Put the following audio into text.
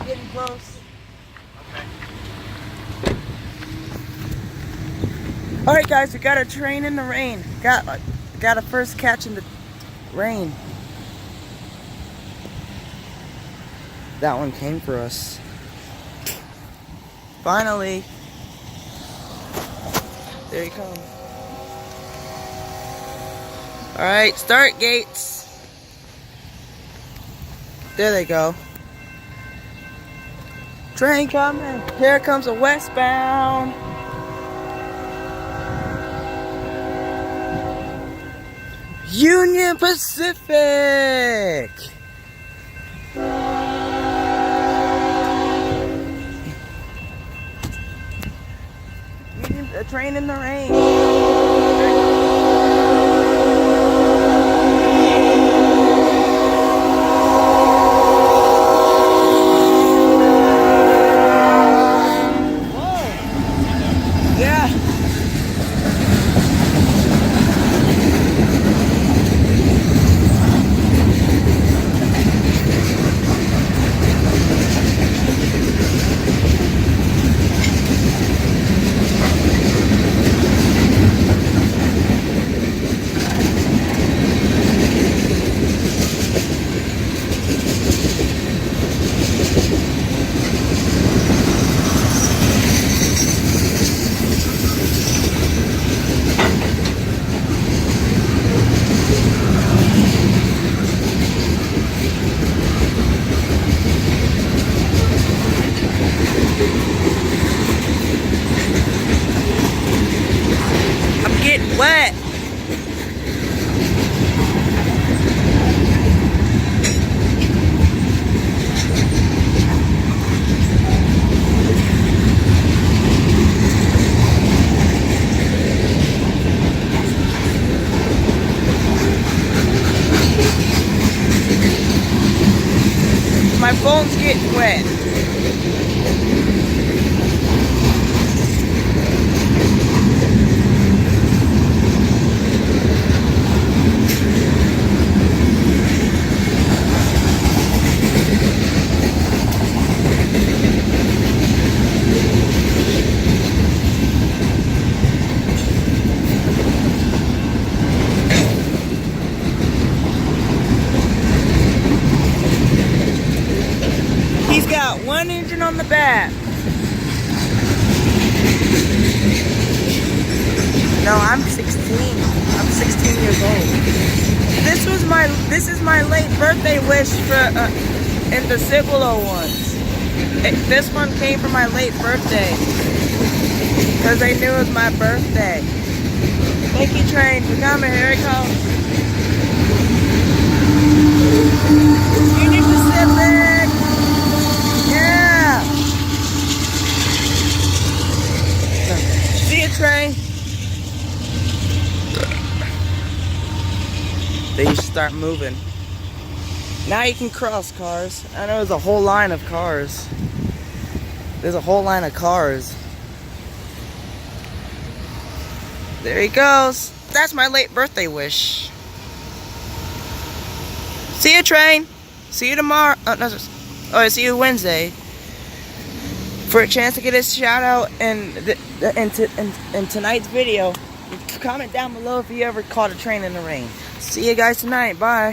getting close. Alright guys, we got a train in the rain. Got a first catch in the rain. That one came for us. Finally. There he comes. Alright, start gates. There they go. Train coming. Here comes a westbound. Union Pacific. A train in the rain. Whoa. Yeah. Getting wet. My phone's getting wet. He's got one engine on the back. No, I'm 16. I'm 16 years old. This is my late birthday wish for in the Cibolo ones. This one came for my late birthday because they knew it was my birthday. Thank you, train, for coming. Here it comes. Union Pacific. Yeah. See you, train. They should start moving. Now you can cross, cars. I know there's a whole line of cars. There's a whole line of cars. There he goes. That's my late birthday wish. See you, train. See you tomorrow. Oh, no, I see you Wednesday. For a chance to get a shout out in tonight's video, comment down below if you ever caught a train in the rain. See you guys tonight. Bye.